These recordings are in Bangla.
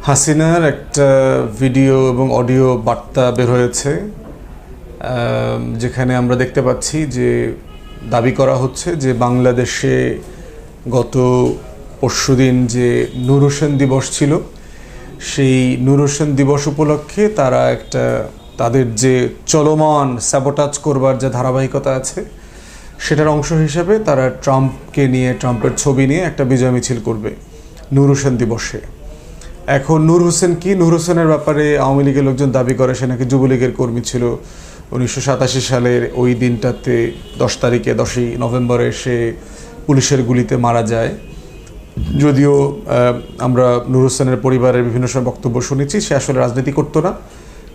হাসিনার একটা ভিডিও এবং অডিও বার্তা বের হয়েছে, যেখানে আমরা দেখতে পাচ্ছি যে দাবি করা হচ্ছে যে বাংলাদেশে গত পরশুদিন যে নূর হোসেন দিবস ছিল, সেই নূর হোসেন দিবস উপলক্ষে তারা তাদের যে চলমান স্যাবোটাজ করবার যে ধারাবাহিকতা আছে সেটার অংশ হিসেবে তারা ট্রাম্পের ছবি নিয়ে একটা বিজয় মিছিল করবে নূর হোসেন দিবসে। এখন নূর হোসেন কি? নূর হোসেনের ব্যাপারে আওয়ামী লীগের লোকজন দাবি করে সে নাকি যুবলীগের কর্মী ছিল। 1987 সালের ওই দিনটাতে 10ই নভেম্বরে সে পুলিশের গুলিতে মারা যায়। যদিও আমরা নূর হোসেনের পরিবারের বিভিন্ন সময় বক্তব্য শুনেছি, সে আসলে রাজনীতি করতো না,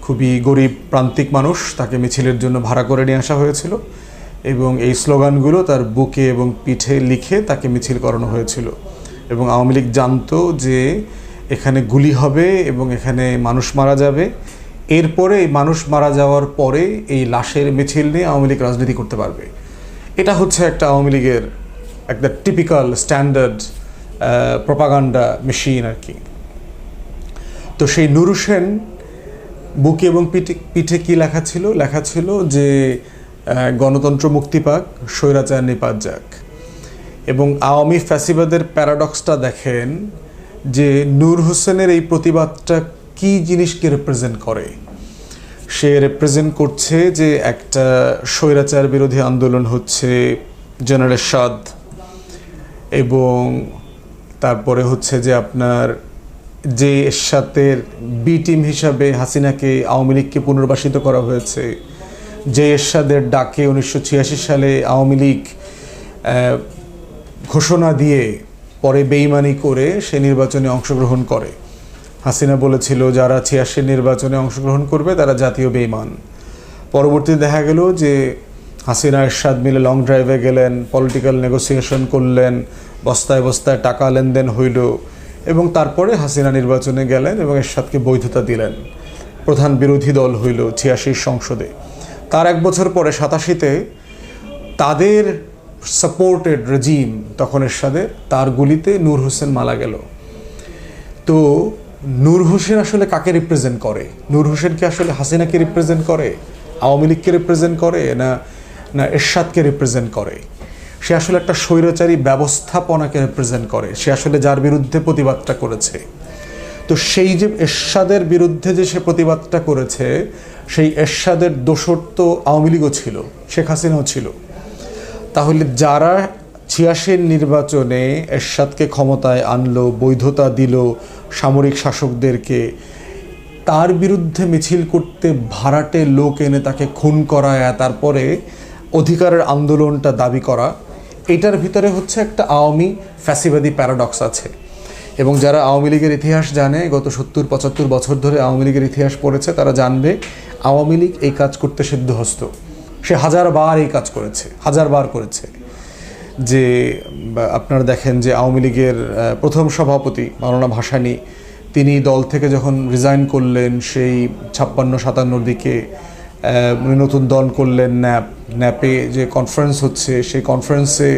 খুবই গরিব প্রান্তিক মানুষ। তাকে মিছিলের জন্য ভাড়া করে নিয়ে আসা হয়েছিল এবং এই স্লোগানগুলো তার বুকে এবং পিঠে লিখে তাকে মিছিল করানো হয়েছিল। এবং আওয়ামী লীগ জানতো যে এখানে গুলি হবে এবং এখানে মানুষ মারা যাবে। এরপরে এই মানুষ মারা যাওয়ার পরে এই লাশের মিছিল নিয়ে আওয়ামী লীগ রাজনীতি করতে পারবে। এটা হচ্ছে একটা আওয়ামী লীগের একটা টিপিক্যাল স্ট্যান্ডার্ড প্রপাগান্ডা মেশিন আর কি। তো সেই নূর হোসেন বুকে এবং পিঠে কি লেখা ছিল যে গণতন্ত্র মুক্তি পাক, স্বৈরাচার নিপাত যাক। এবং আওয়ামী ফ্যাসিবাদের প্যারাডক্সটা দেখেন যে নূর হোসেনের এই প্রতিবাদটা কি জিনিসকে রিপ্রেজেন্ট করে। সে রিপ্রেজেন্ট করছে যে একটা স্বৈরাচার বিরোধী আন্দোলন হচ্ছে জেনারেল এরশাদ, এবং তারপরে হচ্ছে যে আপনার যে এরশাদের বি টিম হিসাবে হাসিনাকে আওয়ামী লীগকে পুনর্বাসিত করা হয়েছে, যে এরশাদের ডাকে 1986 সালে আওয়ামী লীগ ঘোষণা দিয়ে পরে বেইমানি করে সে নির্বাচনে অংশগ্রহণ করে। হাসিনা বলেছিল যারা 86 নির্বাচনে অংশগ্রহণ করবে তারা জাতীয় বেইমান। পরবর্তীতে দেখা গেল যে হাসিনা এরশাদ মিলে লং ড্রাইভে গেলেন, পলিটিক্যাল নেগোসিয়েশন করলেন, বস্তায় বস্তায় টাকা লেনদেন হইল, এবং তারপরে হাসিনা নির্বাচনে গেলেন এবং এরশাদকে বৈধতা দিলেন। প্রধান বিরোধী দল হইল 86 সংসদে। তার এক বছর পরে 87-তে তাদের সাপোর্টেড রেজিম, তখন এরশাদের, তার গুলিতে নূর হোসেন মারা গেল। তো নূর হোসেন আসলে কাকে রিপ্রেজেন্ট করে? নূর হোসেন কি আসলে হাসিনাকে রিপ্রেজেন্ট করে, আওয়ামী লীগকে রিপ্রেজেন্ট করে, না এরশাদকে রিপ্রেজেন্ট করে? সে আসলে একটা স্বৈরাচারী ব্যবস্থাপনাকে রিপ্রেজেন্ট করে। সে আসলে যার বিরুদ্ধে প্রতিবাদটা করেছে। তো সেই যে এরশাদের বিরুদ্ধে যে সে প্রতিবাদটা করেছে, সেই এরশাদের দোসর তো আওয়ামী লীগও ছিল, শেখ হাসিনাও ছিল। তাহলে যারা 86 নির্বাচনে এরশাদকে ক্ষমতায় আনলো, বৈধতা দিল সামরিক শাসকদেরকে, তার বিরুদ্ধে মিছিল করতে ভাড়াটে লোক এনে তাকে খুন করায় তারপরে অধিকারের আন্দোলনটা দাবি করা, এটার ভিতরে হচ্ছে একটা আওয়ামী ফ্যাসিবাদী প্যারাডক্স আছে। এবং যারা আওয়ামী লীগের ইতিহাস জানে, গত 70-75 বছর ধরে আওয়ামী লীগের ইতিহাস পড়েছে, তারা জানবে আওয়ামী লীগ এই কাজ করতে সিদ্ধহস্ত। সে হাজারবার এই কাজ করেছে, হাজারবার করেছে। যে আপনারা দেখেন যে আওয়ামী লীগের প্রথম সভাপতি মাওলানা ভাসানী, তিনি দল থেকে যখন রিজাইন করলেন সেই 56-57 দিকে নতুন দল করলেন ন্যাপে যে কনফারেন্স হচ্ছে, সেই কনফারেন্সে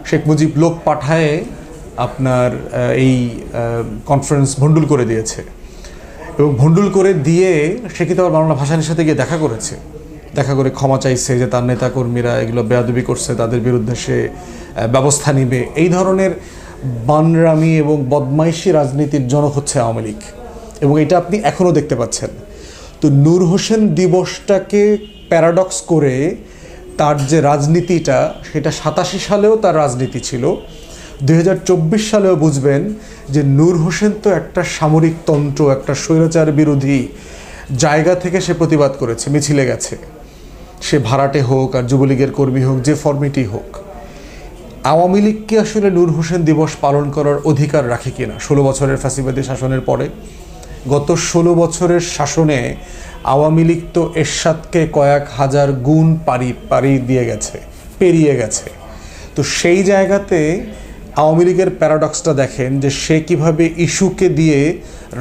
শেখ মুজিব লোক পাঠায় আপনার এই কনফারেন্স ভণ্ডুল করে দিয়েছে। এবং ভণ্ডুল করে দিয়ে সে কিন্তু আবার মাওলানা ভাসানীর সাথে গিয়ে দেখা করে ক্ষমা চাইছে যে তার নেতাকর্মীরা এগুলো বেয়াদবি করছে, তাদের বিরুদ্ধে সে ব্যবস্থা নিবে। এই ধরনের বানরামি এবং বদমাইশি রাজনীতির জনক হচ্ছে আওয়ামী লীগ, এবং এটা আপনি এখনও দেখতে পাচ্ছেন। তো নূর হোসেন দিবসটাকে প্যারাডক্স করে তার যে রাজনীতিটা, সেটা 87 সালেও তার রাজনীতি ছিল, 2024 সালেও বুঝবেন যে নূর হোসেন তো একটা সামরিক তন্ত্র, একটা স্বৈরাচার বিরোধী জায়গা থেকে সে প্রতিবাদ করেছে, মিছিলে গেছে। সে ভাড়াটে হোক আর যুবলীগের কর্মী হোক, যে ফর্মেটই হোক। আওয়ামী লীগ কি আসলে নূর হোসেন দিবস পালন করার অধিকার রাখে কিনা? 16 বছরের ফ্যাসিবাদী শাসনের পরে, গত 16 বছরের শাসনে আওয়ামী লীগ তো এরশাদকে কয়েক হাজার গুণ পেরিয়ে গেছে। তো সেই জায়গাতে আওয়ামী লীগের প্যারাডক্সটা দেখেন যে সে কিভাবে ইস্যুকে দিয়ে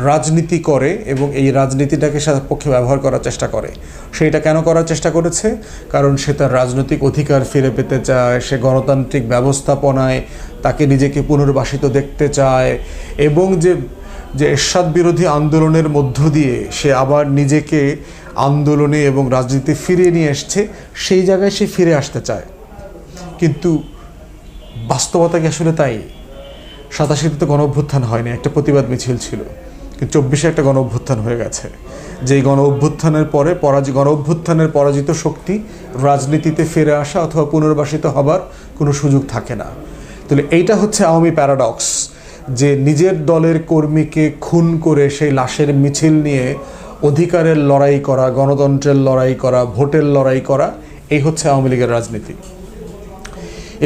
রাজনীতি করে এবং এই রাজনীতিটাকে সাধারণ পক্ষে ব্যবহার করার চেষ্টা করে। সেইটা কেন করার চেষ্টা করেছে? কারণ সে তার রাজনৈতিক অধিকার ফিরে পেতে চায়, সে গণতান্ত্রিক ব্যবস্থাপনায় তাকে নিজেকে পুনর্বাসিত দেখতে চায়, এবং যে যে এরশাদ বিরোধী আন্দোলনের মধ্য দিয়ে সে আবার নিজেকে আন্দোলনে এবং রাজনীতি ফিরিয়ে নিয়ে এসছে, সেই জায়গায় সে ফিরে আসতে চায়। কিন্তু বাস্তবতা কি আসলে তাই? 87-তে তো গণ অভ্যুত্থান হয়নি, একটা প্রতিবাদ মিছিল ছিল, কিন্তু 24-এ একটা গণ অভ্যুত্থান হয়ে গেছে। যেই গণ অভ্যুত্থানের পরে গণ অভ্যুত্থানের পরাজিত শক্তি রাজনীতিতে ফিরে আসা অথবা পুনর্বাসিত হবার কোনো সুযোগ থাকে না। তাহলে এইটা হচ্ছে আওয়ামী প্যারাডক্স, যে নিজের দলের কর্মীকে খুন করে সেই লাশের মিছিল নিয়ে অধিকারের লড়াই করা, গণতন্ত্রের লড়াই করা, ভোটের লড়াই করা, এই হচ্ছে আওয়ামী লীগের রাজনীতি।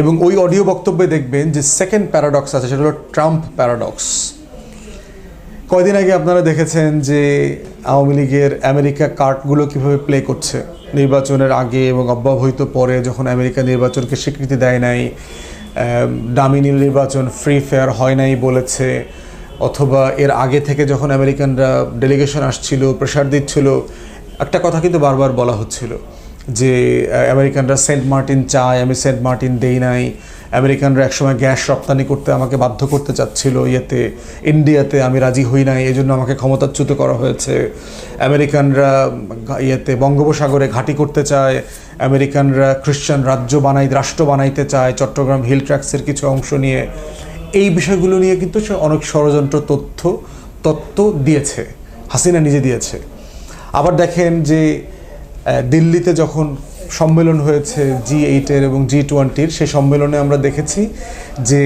এবং ওই অডিও বক্তব্যে দেখবেন যে সেকেন্ড প্যারাডক্স আছে, সেটা হলো ট্রাম্প প্যারাডক্স। কয়দিন আগে আপনারা দেখেছেন যে আওয়ামী লীগের আমেরিকা কার্ডগুলো কীভাবে প্লে করছে নির্বাচনের আগে এবং অব্যবহিত পরে, যখন আমেরিকা নির্বাচনকে স্বীকৃতি দেয় নাই, দামি নির্বাচন ফ্রি ফেয়ার হয় নাই বলেছে, অথবা এর আগে থেকে যখন আমেরিকানরা ডেলিগেশন আসছিল, প্রেশার দিচ্ছিল, একটা কথা কিন্তু বারবার বলা হচ্ছিল যে আমেরিকানরা সেন্ট মার্টিন চায়, আমি সেন্ট মার্টিন দেই নাই। আমেরিকানরা একসময় গ্যাস রপ্তানি করতে আমাকে বাধ্য করতে চাচ্ছিল ইন্ডিয়াতে, আমি রাজি হই নাই, এই জন্য আমাকে ক্ষমতাচ্যুত করা হয়েছে। আমেরিকানরা বঙ্গোপসাগরে ঘাঁটি করতে চায়, আমেরিকানরা খ্রিস্টান রাষ্ট্র বানাইতে চায় চট্টগ্রাম হিল ট্র্যাক্সের কিছু অংশ নিয়ে। এই বিষয়গুলো নিয়ে কিন্তু সে অনেক ষড়যন্ত্র তত্ত্ব দিয়েছে, হাসিনা নিজে দিয়েছে। আবার দেখেন যে দিল্লিতে যখন সম্মেলন হয়েছে G8-এর এবং G20-র, সেই সম্মেলনে আমরা দেখেছি যে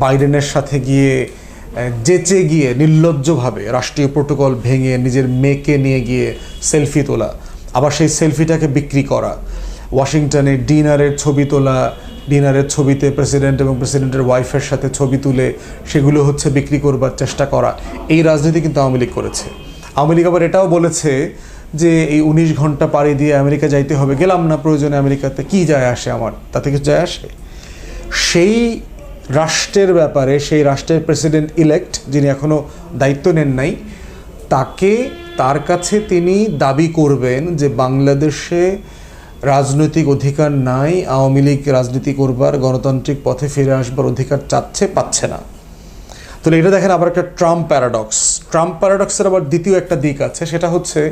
বাইডেনের সাথে গিয়ে যেচে গিয়ে নির্লজ্জভাবে রাষ্ট্রীয় প্রোটোকল ভেঙে নিজের মেয়েকে নিয়ে গিয়ে সেলফি তোলা, আবার সেই সেলফিটাকে বিক্রি করা, ওয়াশিংটনে ডিনারের ছবি তোলা, ডিনারের ছবিতে প্রেসিডেন্ট এবং প্রেসিডেন্টের ওয়াইফের সাথে ছবি তুলে সেগুলো হচ্ছে বিক্রি করবার চেষ্টা করা, এই রাজনীতি কিন্তু আওয়ামী লীগ করেছে। আওয়ামী লীগ আবার এটাও বলেছে যে এই 19 ঘন্টা পাড়ি দিয়ে আমেরিকা যাইতে হবে, গেলাম না প্রয়োজনে আমেরিকাতে, কি যায় আসে আমার, তাতে কিছু যায় আসে? সেই রাষ্ট্রের ব্যাপারে সেই রাষ্ট্রের প্রেসিডেন্ট ইলেক্ট, যিনি এখনও দায়িত্ব নেন নাই, তার কাছে তিনি দাবি করবেন যে বাংলাদেশে রাজনৈতিক অধিকার নাই, আওয়ামী লীগ রাজনীতি করবার, গণতান্ত্রিক পথে ফিরে আসবার অধিকার চাচ্ছে, পাচ্ছে না। তাহলে এটা দেখেন আবার একটা ট্রাম্প প্যারাডক্স। ট্রাম্প প্যারাডক্সের আবার দ্বিতীয় একটা দিক আছে, সেটা হচ্ছে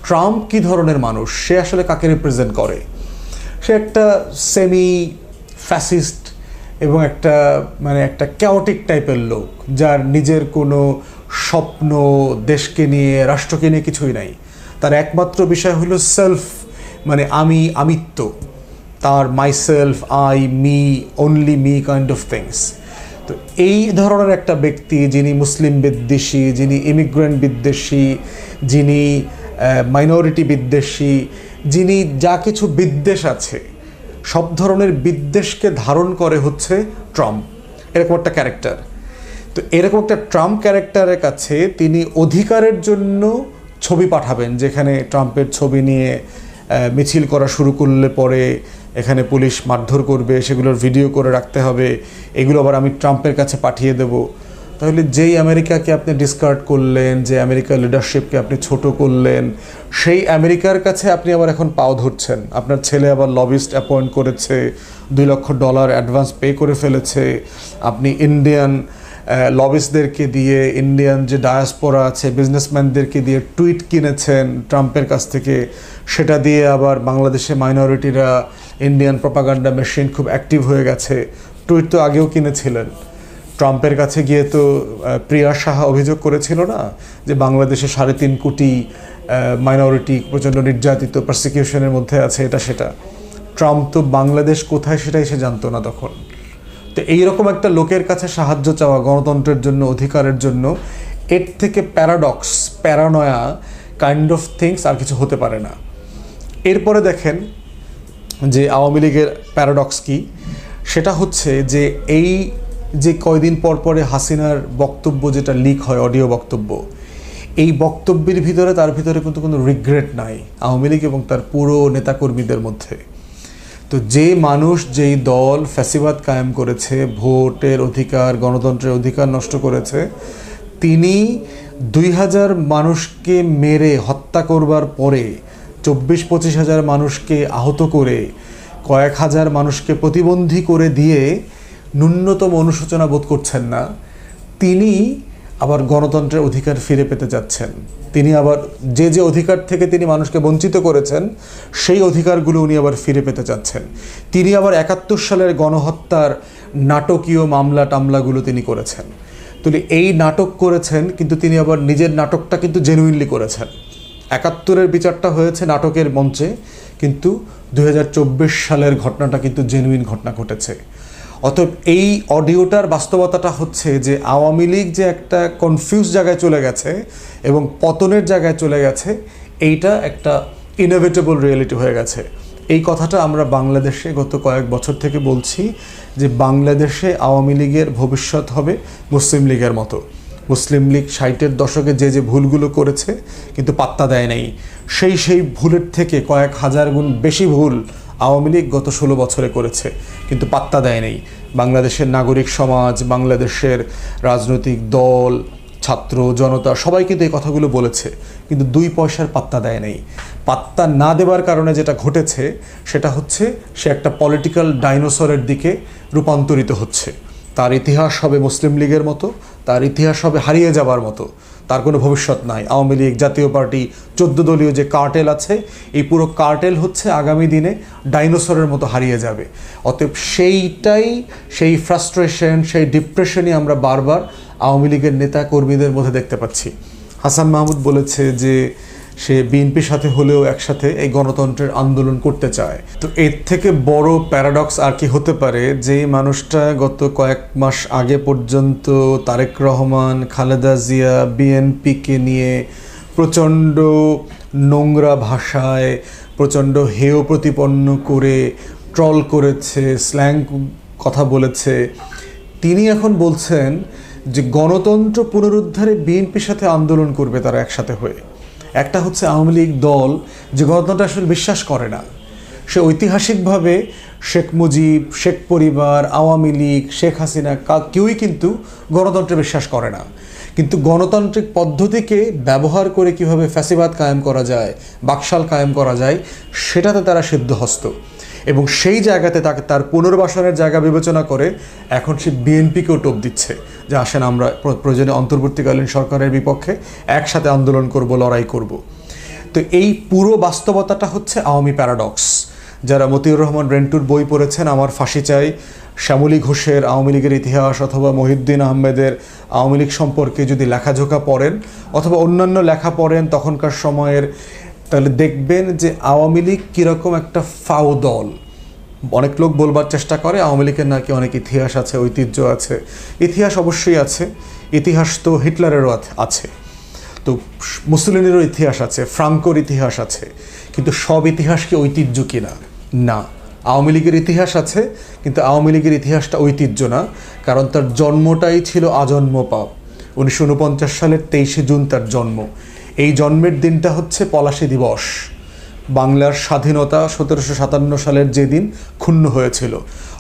ট্রাম্প কী ধরনের মানুষ, সে আসলে কাকে রিপ্রেজেন্ট করে। সে একটা সেমি ফ্যাসিস্ট এবং একটা ক্যাওটিক টাইপের লোক, যার নিজের কোনো স্বপ্ন, দেশকে নিয়ে, রাষ্ট্রকে নিয়ে কিছুই নাই। তার একমাত্র বিষয় হলো সেলফ, আমিত্ব, তার myself, I, me, only me kind of things. তো এই ধরনের একটা ব্যক্তি, যিনি মুসলিম বিদ্বেষী, যিনি ইমিগ্রেন্ট বিদ্বেষী, যিনি মাইনরিটি বিদ্বেষী, যিনি যা কিছু বিদ্বেষ আছে, সব ধরনের বিদ্বেষকে ধারণ করে হচ্ছে ট্রাম্প, এরকম একটা ক্যারেক্টার। তো এরকম একটা ট্রাম্প ক্যারেক্টারের কাছে তিনি অধিকারের জন্য ছবি পাঠাবেন, যেখানে ট্রাম্পের ছবি নিয়ে মিছিল করা শুরু করলে পরে এখানে পুলিশ মারধর করবে, সেগুলোর ভিডিও করে রাখতে হবে, এগুলো আবার আমি ট্রাম্পের কাছে পাঠিয়ে দেব। তাহলে যেই আমেরিকাকে আপনি ডিসকার্ড করলেন, যে আমেরিকার লিডারশিপকে আপনি ছোট করলেন, সেই আমেরিকার কাছে আপনি আবার এখন পাও ধরছেন। আপনার ছেলে আবার লবিস্ট অ্যাপয়েন্ট করেছে, $2 লক্ষ অ্যাডভান্স পে করে ফেলেছে। আপনি ইন্ডিয়ান লবিস্টদেরকে দিয়ে, ইন্ডিয়ান যে ডায়াসপোরা আছে বিজনেসম্যানদেরকে দিয়ে টুইট কিনেছেন ট্রাম্পের কাছ থেকে, সেটা দিয়ে আবার বাংলাদেশে মাইনরিটিরা ইন্ডিয়ান প্রপাগান্ডা মেশিন খুব অ্যাক্টিভ হয়ে গেছে। টুইট তো আগেও কিনেছিলেন। ট্রাম্পের কাছে গিয়ে তো প্রিয়া সাহা অভিযোগ করেছিল না যে বাংলাদেশে 3.5 কোটি মাইনরিটি প্রচণ্ড নির্যাতিত, প্রসিকিউশনের মধ্যে আছে, এটা সেটা। ট্রাম্প তো বাংলাদেশ কোথায় সেটাই সে জানতো না তখন। তো এইরকম একটা লোকের কাছে সাহায্য চাওয়া গণতন্ত্রের জন্য, অধিকারের জন্য, এর থেকে paradox, paranoia kind of things আর কিছু হতে পারে না। এরপরে দেখেন যে আওয়ামী লীগের প্যারাডক্স কি, সেটা হচ্ছে যে এই যে কয়দিন পর পরে হাসিনার বক্তব্য যেটা লিক হয়, অডিও বক্তব্য, এই বক্তব্যের ভিতরে তার ভিতরে কিন্তু কোনো রিগ্রেট নাই আওয়ামী লীগ এবং তার পুরো নেতাকর্মীদের মধ্যে। তো যে মানুষ, যেই দল ফ্যাসিবাদ কায়েম করেছে, ভোটের অধিকার, গণতন্ত্রের অধিকার নষ্ট করেছে, তিনি 2000 মানুষকে মেরে হত্যা করবার পরে 24-25 হাজার মানুষকে আহত করে, কয়েক হাজার মানুষকে প্রতিবন্ধী করে দিয়ে ন্যূনতম অনুশোচনা বোধ করছেন না। তিনি আবার গণতন্ত্রের অধিকার ফিরে পেতে যাচ্ছেন। তিনি আবার যে অধিকার থেকে তিনি মানুষকে বঞ্চিত করেছেন সেই অধিকারগুলো উনি আবার ফিরে পেতে চাচ্ছেন। তিনি আবার ৭১ সালের গণহত্যার নাটকীয় মামলা টামলাগুলো তিনি করেছেন। তিনি এই নাটক করেছেন, কিন্তু তিনি আবার নিজের নাটকটা কিন্তু জেনুইনলি করেছেন। ৭১-এর বিচারটা হয়েছে নাটকের মঞ্চে, কিন্তু ২০২৪ সালের ঘটনাটা কিন্তু জেনুইন ঘটনা ঘটেছে। অতএব এই অডিওটার বাস্তবতাটা হচ্ছে যে আওয়ামী লীগ যে একটা কনফিউজ জায়গায় চলে গেছে এবং পতনের জায়গায় চলে গেছে, এইটা একটা ইনএভিটেবল রিয়েলিটি হয়ে গেছে। এই কথাটা আমরা বাংলাদেশে গত কয়েক বছর থেকে বলছি যে বাংলাদেশে আওয়ামী লীগের ভবিষ্যৎ হবে মুসলিম লীগের মতো। মুসলিম লীগ ৬০-এর দশকে যে ভুলগুলো করেছে কিন্তু পাত্তা দেয় নাই, সেই ভুলের থেকে কয়েক হাজার গুণ বেশি ভুল আওয়ামী লীগ গত ১৬ বছরে করেছে, কিন্তু পাত্তা দেয় নাই। বাংলাদেশের নাগরিক সমাজ, বাংলাদেশের রাজনৈতিক দল, ছাত্র জনতা সবাই কিন্তু এই কথাগুলো বলেছে, কিন্তু ২ পয়সার পাত্তা দেয় নাই। পাত্তা না দেওয়ার কারণে যেটা ঘটেছে সেটা হচ্ছে সে একটা পলিটিক্যাল ডাইনোসরের দিকে রূপান্তরিত হচ্ছে। তার ইতিহাস হবে মুসলিম লীগের মতো, তার ইতিহাস হবে হারিয়ে যাবার মতো, তার কোনো ভবিষ্যৎ নাই। আওয়ামী লীগ, জাতীয় পার্টি, ১৪ দলীয় যে কার্টেল আছে, এই পুরো কার্টেল হচ্ছে আগামী দিনে ডাইনোসরের মতো হারিয়ে যাবে। অতএব সেই ফ্রাস্ট্রেশন, সেই ডিপ্রেশনই আমরা বারবার আওয়ামী লীগের নেতা কর্মীদের মধ্যে দেখতে পাচ্ছি। হাসান মাহমুদ বলেছে যে সে বিএনপির সাথে হলেও একসাথে এই গণতন্ত্রের আন্দোলন করতে চায়। তো এর থেকে বড় প্যারাডক্স আর কি হতে পারে, যে মানুষটা গত কয়েক মাস আগে পর্যন্ত তারেক রহমান, খালেদা জিয়া, বিএনপিকে নিয়ে প্রচণ্ড নোংরা ভাষায়, প্রচণ্ড হেয় প্রতিপন্ন করে ট্রল করেছে, স্ল্যাং কথা বলেছে, তিনি এখন বলছেন যে গণতন্ত্র পুনরুদ্ধারে বিএনপির সাথে আন্দোলন করবে তারা একসাথে হয়ে। একটা হচ্ছে আওয়ামী লীগ দল যে গণতন্ত্র আসলে বিশ্বাস করে না। সে ঐতিহাসিকভাবে শেখ মুজিব, শেখ পরিবার, আওয়ামী লীগ, শেখ হাসিনা কেউই কিন্তু গণতন্ত্রে বিশ্বাস করে না। কিন্তু গণতান্ত্রিক পদ্ধতিকে ব্যবহার করে কিভাবে ফ্যাসিবাদ কায়েম করা যায়, বাকশাল কায়েম করা যায়, সেটাতে তারা সিদ্ধহস্ত। এবং সেই জায়গাতে তাকে তার পুনর্বাসনের জায়গা বিবেচনা করে এখন সে বিএনপিকেও টোপ দিচ্ছে যে আসেন আমরা প্রয়োজনে অন্তর্বর্তীকালীন সরকারের বিপক্ষে একসাথে আন্দোলন করব, লড়াই করব। তো এই পুরো বাস্তবতাটা হচ্ছে আওয়ামী প্যারাডক্স। যারা মতিউর রহমান রেন্টুর বই পড়েছেন আমার ফাঁসি চাই, শ্যামলী ঘোষের আওয়ামী লীগের ইতিহাস অথবা মহিউদ্দিন আহমেদের আওয়ামী লীগ সম্পর্কে যদি লেখাজোখা পড়েন অথবা অন্যান্য লেখা পড়েন তখনকার সময়ের, তাহলে দেখবেন যে আওয়ামী লীগ কীরকম একটা ফাও দল। অনেক লোক বলবার চেষ্টা করে আওয়ামী লীগের নাকি অনেক ইতিহাস আছে, ঐতিহ্য আছে। ইতিহাস অবশ্যই আছে, ইতিহাস তো হিটলারেরও আছে, তো মুসলিনেরও ইতিহাস আছে, ফ্রাঙ্কোর ইতিহাস আছে, কিন্তু সব ইতিহাস কি ঐতিহ্য কিনা? না। আওয়ামী লীগের ইতিহাস আছে, কিন্তু আওয়ামী লীগের ইতিহাসটা ঐতিহ্য না, কারণ তার জন্মটাই ছিল আজন্ম পাপ। ১৯৪৯ সালের ২৩শে জুন তার জন্ম। এই জন্মের দিনটা হচ্ছে পলাশী দিবস। বাংলার স্বাধীনতা ১৭৫৭ সালের যেদিন ক্ষুণ্ণ হয়েছিল।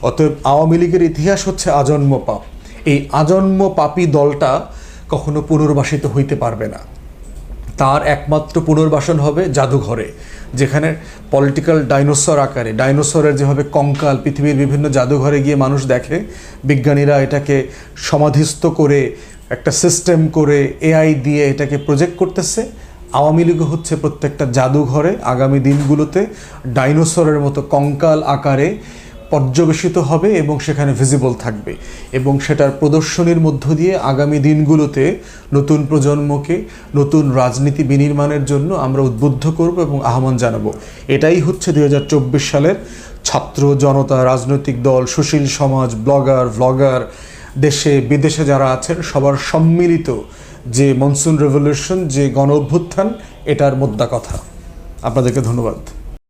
অতএব আওয়ামী লীগের ইতিহাস হচ্ছে আজন্ম পাপ। এই আজন্ম পাপী দলটা কখনো পুনর্বাসিত হইতে পারবে না। তার একমাত্র পুনর্বাসন হবে জাদুঘরে, যেখানে পলিটিক্যাল ডাইনোসর আকারে, ডাইনোসরের যেভাবে কঙ্কাল পৃথিবীর বিভিন্ন জাদুঘরে গিয়ে মানুষ দেখে, বিজ্ঞানীরা এটাকে সমাধিস্থ করে একটা সিস্টেম করে এআই দিয়ে এটাকে প্রজেক্ট করতেছে। আওয়ামী লীগ হচ্ছে প্রত্যেকটা জাদুঘরে আগামী দিনগুলোতে ডাইনোসরের মতো কঙ্কাল আকারে পর্যবেসিত হবে এবং সেখানে ভিজিবল থাকবে, এবং সেটার প্রদর্শনীর মধ্য দিয়ে আগামী দিনগুলোতে নতুন প্রজন্মকে নতুন রাজনীতি বিনির্মাণের জন্য আমরা উদ্বুদ্ধ করব এবং আহ্বান জানাবো। এটাই হচ্ছে ২০২৪ সালের ছাত্র জনতা, রাজনৈতিক দল, সুশীল সমাজ, ব্লগার, ভ্লগার, দেশে বিদেশে যারা আছেন সবার সম্মিলিত যে মনসুন রেভলিউশন, যে গণ অভ্যুত্থান, এটার মোদ্দা কথা। আপনাদেরকে ধন্যবাদ।